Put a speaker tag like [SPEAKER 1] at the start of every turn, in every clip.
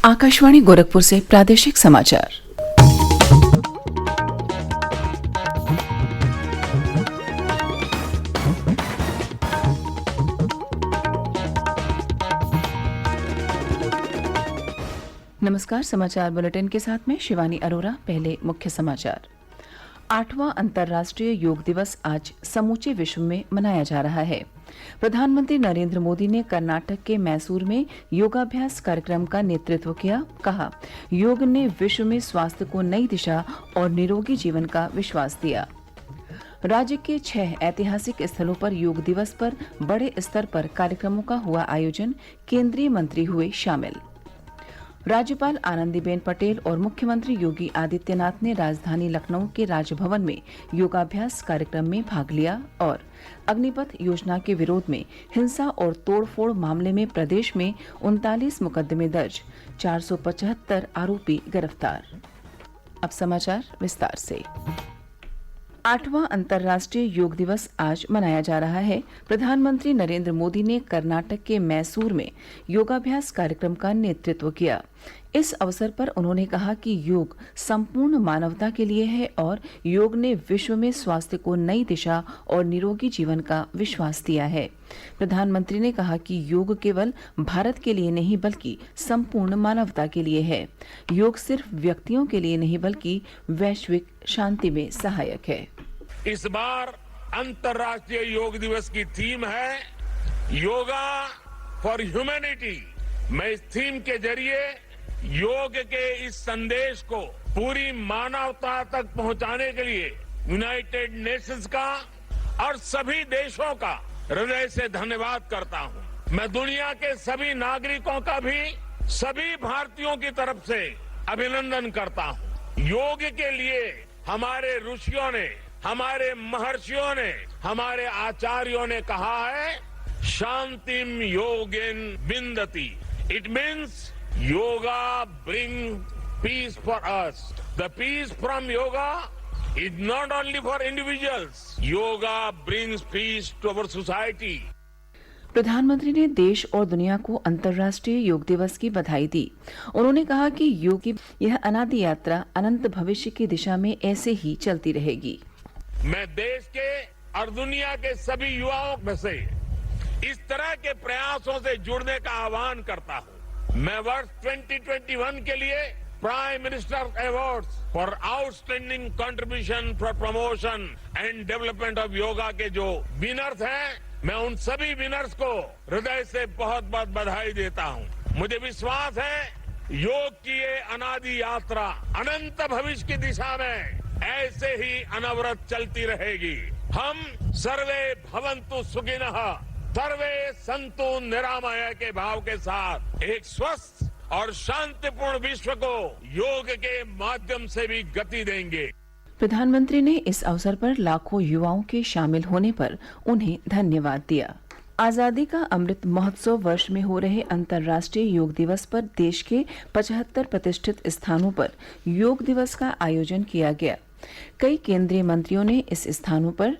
[SPEAKER 1] आकाशवाणी गोरखपुर से प्रादेशिक समाचार। नमस्कार, समाचार बुलेटिन के साथ में शिवानी अरोरा। पहले मुख्य समाचार। 8वां अंतर्राष्ट्रीय योग दिवस आज समूचे विश्व में मनाया जा रहा है। प्रधानमंत्री नरेंद्र मोदी ने कर्नाटक के मैसूर में योगाभ्यास कार्यक्रम का नेतृत्व किया। कहा, योग ने विश्व में स्वास्थ्य को नई दिशा और निरोगी जीवन का विश्वास दिया। राज्य के 6 ऐतिहासिक स्थलों पर योग दिवस पर बड़े स्तर पर कार्यक्रमों का हुआ आयोजन। केंद्रीय मंत्री हुए शामिल। राज्यपाल आनंदीबेन पटेल और मुख्यमंत्री योगी आदित्यनाथ ने राजधानी लखनऊ के राजभवन में योगाभ्यास कार्यक्रम में भाग लिया। और अग्निपथ योजना के विरोध में हिंसा और तोड़फोड़ मामले में प्रदेश में 39 मुकदमे दर्ज, 475 आरोपी गिरफ्तार। अब समाचार विस्तार से। 8वां अंतर्राष्ट्रीय योग दिवस आज मनाया जा रहा है। प्रधानमंत्री नरेंद्र मोदी ने कर्नाटक के मैसूर में योगाभ्यास कार्यक्रम का नेतृत्व किया। इस अवसर पर उन्होंने कहा कि योग संपूर्ण मानवता के लिए है और योग ने विश्व में स्वास्थ्य को नई दिशा और निरोगी जीवन का विश्वास दिया है। प्रधानमंत्री ने कहा कि योग केवल भारत के लिए नहीं बल्कि संपूर्ण मानवता के लिए है। योग सिर्फ व्यक्तियों के लिए नहीं बल्कि वैश्विक शांति में सहायक है।
[SPEAKER 2] इस बार अंतर्राष्ट्रीय योग दिवस की थीम है योगा फॉर ह्यूमैनिटी। मैं इस थीम के जरिए योग के इस संदेश को पूरी मानवता तक पहुंचाने के लिए यूनाइटेड नेशंस का और सभी देशों का हृदय से धन्यवाद करता हूं। मैं दुनिया के सभी नागरिकों का भी सभी भारतीयों की तरफ से अभिनंदन करता हूं। योग के लिए हमारे ऋषियों ने, हमारे महर्षियों ने, हमारे आचार्यों ने कहा है, शांतिम योगेन विन्दति। It means yoga bring peace for us. The peace from yoga is not only for individuals. Yoga brings peace to our society.
[SPEAKER 1] प्रधानमंत्री ने देश और दुनिया को अंतर्राष्ट्रीय योग दिवस की बधाई दी। उन्होंने कहा कि योग की यह अनादि यात्रा अनंत भविष्य की दिशा में ऐसे ही चलती रहेगी।
[SPEAKER 2] मैं देश के और दुनिया के सभी युवाओं में से इस तरह के प्रयासों से जुड़ने का आह्वान करता हूं। मैं वर्ष 2021 के लिए prime minister award for outstanding contribution for promotion and development of yoga के जो विनर्स हैं, मैं उन सभी विनर्स को हृदय से बहुत बहुत बधाई देता हूं। मुझे विश्वास है योग की ये अनादि यात्रा अनंत भविष्य की दिशा में ऐसे ही अनवरत चलती रहेगी। हम सर्वे भवन्तु सुखिनः, सर्वे संतु निरामय के भाव के साथ एक स्वस्थ और शांतिपूर्ण विश्व को योग के माध्यम से भी गति देंगे।
[SPEAKER 1] प्रधानमंत्री ने इस अवसर पर लाखों युवाओं के शामिल होने पर उन्हें धन्यवाद दिया। आजादी का अमृत महोत्सव वर्ष में हो रहे अंतर्राष्ट्रीय योग दिवस पर देश के 75 प्रतिष्ठित स्थानों पर योग दिवस का आयोजन किया गया। कई केंद्रीय मंत्रियों ने इस स्थानों पर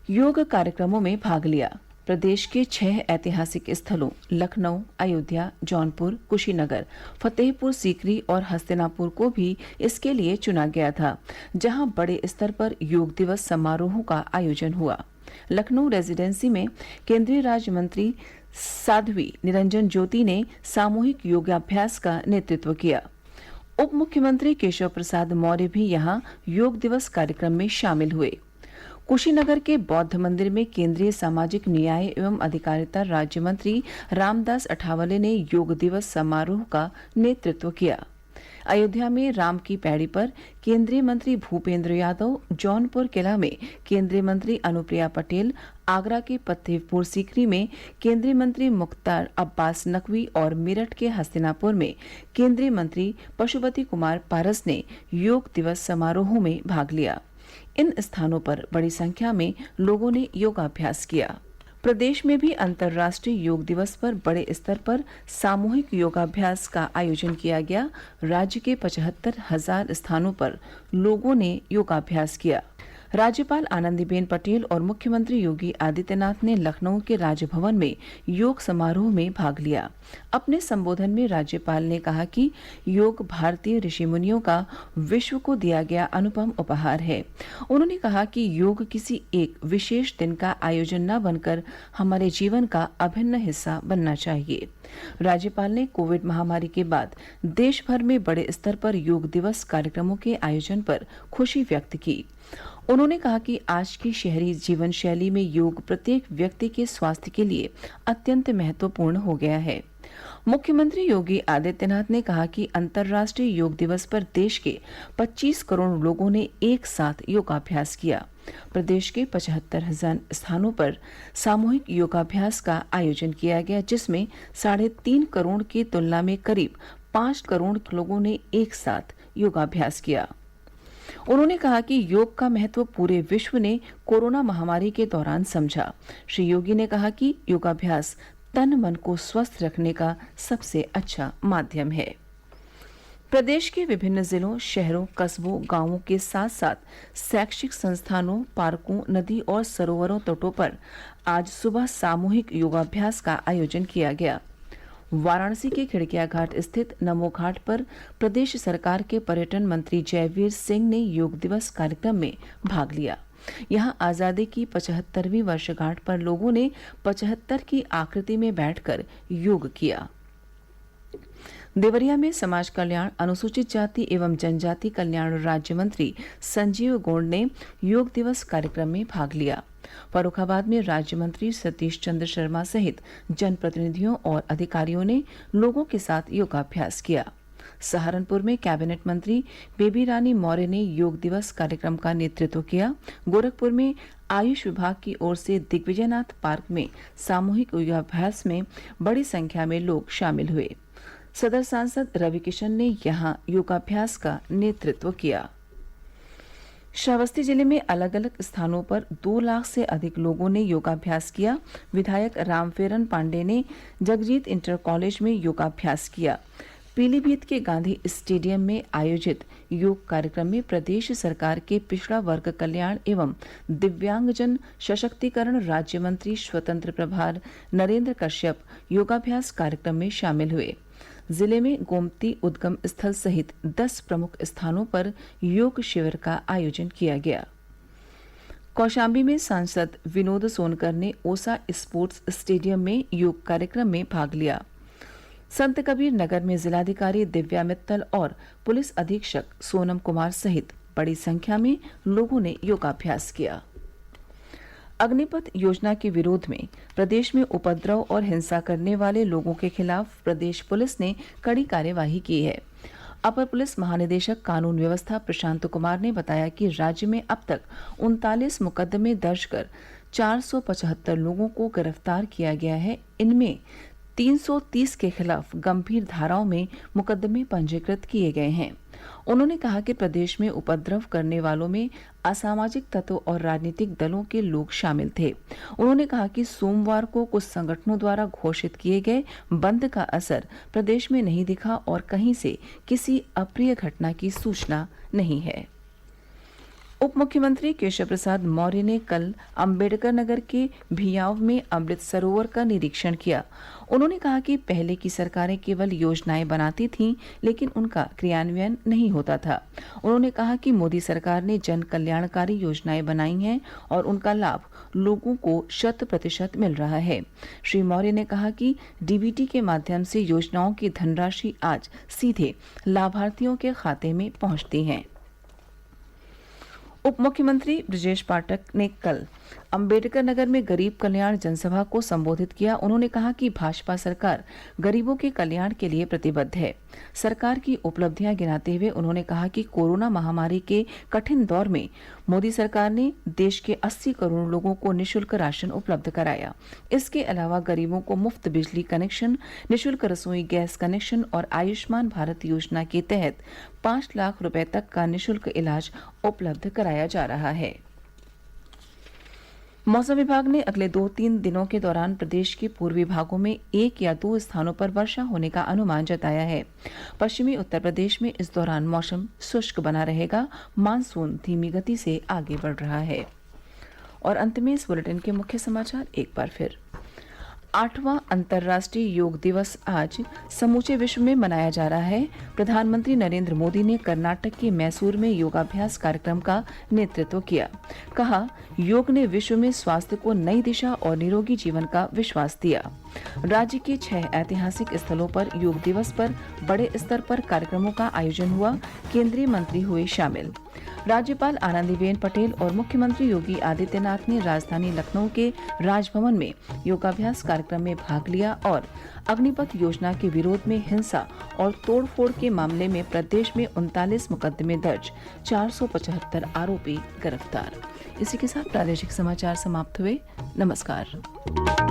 [SPEAKER 1] योग कार्यक्रमों में भाग लिया। प्रदेश के 6 ऐतिहासिक स्थलों लखनऊ, अयोध्या, जौनपुर, कुशीनगर, फतेहपुर सीकरी और हस्तिनापुर को भी इसके लिए चुना गया था, जहां बड़े स्तर पर योग दिवस समारोहों का आयोजन हुआ। लखनऊ रेजिडेंसी में केंद्रीय राज्य मंत्री साध्वी निरंजन ज्योति ने सामूहिक योगाभ्यास का नेतृत्व किया। उप मुख्यमंत्री केशव प्रसाद मौर्य भी यहां योग दिवस कार्यक्रम में शामिल हुए। कुशीनगर के बौद्ध मंदिर में केंद्रीय सामाजिक न्याय एवं अधिकारिता राज्य मंत्री रामदास अठावले ने योग दिवस समारोह का नेतृत्व किया। अयोध्या में राम की पैड़ी पर केंद्रीय मंत्री भूपेंद्र यादव, जौनपुर किला में केंद्रीय मंत्री अनुप्रिया पटेल, आगरा के फतेहपुर सीकरी में केंद्रीय मंत्री मुख्तार अब्बास नकवी और मेरठ के हस्तिनापुर में केंद्रीय मंत्री पशुपति कुमार पारस ने योग दिवस समारोहों में भाग लिया। इन स्थानों पर बड़ी संख्या में लोगों ने योगाभ्यास किया। प्रदेश में भी अंतर्राष्ट्रीय योग दिवस पर बड़े स्तर पर सामूहिक योगाभ्यास का आयोजन किया गया। राज्य के 75,000 स्थानों पर लोगों ने योगाभ्यास किया। राज्यपाल आनंदीबेन पटेल और मुख्यमंत्री योगी आदित्यनाथ ने लखनऊ के राजभवन में योग समारोह में भाग लिया। अपने संबोधन में राज्यपाल ने कहा कि योग भारतीय ऋषि मुनियों का विश्व को दिया गया अनुपम उपहार है। उन्होंने कहा कि योग किसी एक विशेष दिन का आयोजन न बनकर हमारे जीवन का अभिन्न हिस्सा बनना चाहिए। राज्यपाल ने कोविड महामारी के बाद देश भर में बड़े स्तर पर योग दिवस कार्यक्रमों के आयोजन पर खुशी व्यक्त की। उन्होंने कहा कि आज की शहरी जीवन शैली में योग प्रत्येक व्यक्ति के स्वास्थ्य के लिए अत्यंत महत्वपूर्ण हो गया है। मुख्यमंत्री योगी आदित्यनाथ ने कहा कि अंतर्राष्ट्रीय योग दिवस पर देश के 25 करोड़ लोगों ने एक साथ योगाभ्यास किया। प्रदेश के 75,000 स्थानों पर सामूहिक योगाभ्यास का आयोजन किया गया, जिसमें 3.5 करोड़ की तुलना में करीब 5 करोड़ लोगों ने एक साथ योगाभ्यास किया। उन्होंने कहा कि योग का महत्व पूरे विश्व ने कोरोना महामारी के दौरान समझा। श्री योगी ने कहा कि योगाभ्यास तन मन को स्वस्थ रखने का सबसे अच्छा माध्यम है। प्रदेश के विभिन्न जिलों, शहरों, कस्बों, गांवों के साथ साथ शैक्षिक संस्थानों, पार्कों, नदी और सरोवरों तटों पर आज सुबह सामूहिक योगाभ्यास का आयोजन किया गया। वाराणसी के खिड़किया घाट स्थित नमो घाट पर प्रदेश सरकार के पर्यटन मंत्री जयवीर सिंह ने योग दिवस कार्यक्रम में भाग लिया। यहां आजादी की 75वीं वर्षगांठ पर लोगों ने 75 की आकृति में बैठकर योग किया। देवरिया में समाज कल्याण, अनुसूचित जाति एवं जनजाति कल्याण राज्य मंत्री संजीव गोंड ने योग दिवस कार्यक्रम में भाग लिया। फर्रुखाबाद में राज्य मंत्री सतीश चंद्र शर्मा सहित जनप्रतिनिधियों और अधिकारियों ने लोगों के साथ योगाभ्यास किया। सहारनपुर में कैबिनेट मंत्री बेबी रानी मौर्य ने योग दिवस कार्यक्रम का नेतृत्व किया। गोरखपुर में आयुष विभाग की ओर से दिग्विजयनाथ पार्क में सामूहिक योगाभ्यास में बड़ी संख्या में लोग शामिल हुए। सदर सांसद रवि किशन ने यहां योगाभ्यास का नेतृत्व किया। श्रावस्ती जिले में अलग अलग स्थानों पर 2 लाख से अधिक लोगों ने योगाभ्यास किया। विधायक रामफेरन पांडे ने जगजीत इंटर कॉलेज में योगाभ्यास किया। पीलीभीत के गांधी स्टेडियम में आयोजित योग कार्यक्रम में प्रदेश सरकार के पिछड़ा वर्ग कल्याण एवं दिव्यांगजन सशक्तिकरण राज्य मंत्री स्वतंत्र प्रभार नरेंद्र कश्यप योगाभ्यास कार्यक्रम में शामिल हुए। जिले में गोमती उद्गम स्थल सहित 10 प्रमुख स्थानों पर योग शिविर का आयोजन किया गया। कौशाम्बी में सांसद विनोद सोनकर ने ओसा स्पोर्ट्स स्टेडियम में योग कार्यक्रम में भाग लिया। संत कबीर नगर में जिलाधिकारी दिव्या मित्तल और पुलिस अधीक्षक सोनम कुमार सहित बड़ी संख्या में लोगों ने योगाभ्यास किया। अग्निपथ योजना के विरोध में प्रदेश में उपद्रव और हिंसा करने वाले लोगों के खिलाफ प्रदेश पुलिस ने कड़ी कार्यवाही की है। अपर पुलिस महानिदेशक कानून व्यवस्था प्रशांत कुमार ने बताया कि राज्य में अब तक 39 मुकदमे दर्ज कर 475 लोगों को गिरफ्तार किया गया है। इनमें 330 के खिलाफ गंभीर धाराओं में मुकदमे पंजीकृत किए गए हैं। उन्होंने कहा कि प्रदेश में उपद्रव करने वालों में असामाजिक तत्व और राजनीतिक दलों के लोग शामिल थे। उन्होंने कहा कि सोमवार को कुछ संगठनों द्वारा घोषित किए गए बंद का असर प्रदेश में नहीं दिखा और कहीं से किसी अप्रिय घटना की सूचना नहीं है। उप मुख्यमंत्री केशव प्रसाद मौर्य ने कल अंबेडकर नगर के भियाव में अमृत सरोवर का निरीक्षण किया। उन्होंने कहा कि पहले की सरकारें केवल योजनाएं बनाती थीं, लेकिन उनका क्रियान्वयन नहीं होता था। उन्होंने कहा कि मोदी सरकार ने जन कल्याणकारी योजनाएं बनाई हैं और उनका लाभ लोगों को 100% मिल रहा है। श्री मौर्य ने कहा कि डीबीटी के माध्यम से योजनाओं की धनराशि आज सीधे लाभार्थियों के खाते में पहुंचती है। उप मुख्यमंत्री ब्रजेश पाठक ने कल अंबेडकर नगर में गरीब कल्याण जनसभा को संबोधित किया। उन्होंने कहा कि भाजपा सरकार गरीबों के कल्याण के लिए प्रतिबद्ध है। सरकार की उपलब्धियां गिनाते हुए उन्होंने कहा कि कोरोना महामारी के कठिन दौर में मोदी सरकार ने देश के 80 करोड़ लोगों को निःशुल्क राशन उपलब्ध कराया। इसके अलावा गरीबों को मुफ्त बिजली कनेक्शन, निःशुल्क रसोई गैस कनेक्शन और आयुष्मान भारत योजना के तहत 5 लाख रुपए तक का निःशुल्क इलाज उपलब्ध कराया जा रहा है। मौसम विभाग ने अगले 2-3 दिनों के दौरान प्रदेश के पूर्वी भागों में 1 या 2 स्थानों पर वर्षा होने का अनुमान जताया है। पश्चिमी उत्तर प्रदेश में इस दौरान मौसम शुष्क बना रहेगा। मानसून धीमी गति से आगे बढ़ रहा है। और अंत में इस बुलेटिन के मुख्य समाचार एक बार फिर। 8वां अंतर्राष्ट्रीय योग दिवस आज समूचे विश्व में मनाया जा रहा है। प्रधानमंत्री नरेंद्र मोदी ने कर्नाटक के मैसूर में योगाभ्यास कार्यक्रम का नेतृत्व किया। कहा, योग ने विश्व में स्वास्थ्य को नई दिशा और निरोगी जीवन का विश्वास दिया। राज्य के 6 ऐतिहासिक स्थलों पर योग दिवस पर बड़े स्तर पर कार्यक्रमों का आयोजन हुआ। केंद्रीय मंत्री हुए शामिल। राज्यपाल आनंदीबेन पटेल और मुख्यमंत्री योगी आदित्यनाथ ने राजधानी लखनऊ के राजभवन में योगाभ्यास कार्यक्रम में भाग लिया और अग्निपथ योजना के विरोध में हिंसा और तोड़फोड़ के मामले में प्रदेश में 39 मुकदमे दर्ज, 475 आरोपी गिरफ्तार। इसी के साथ प्रादेशिक समाचार समाप्त हुए। नमस्कार।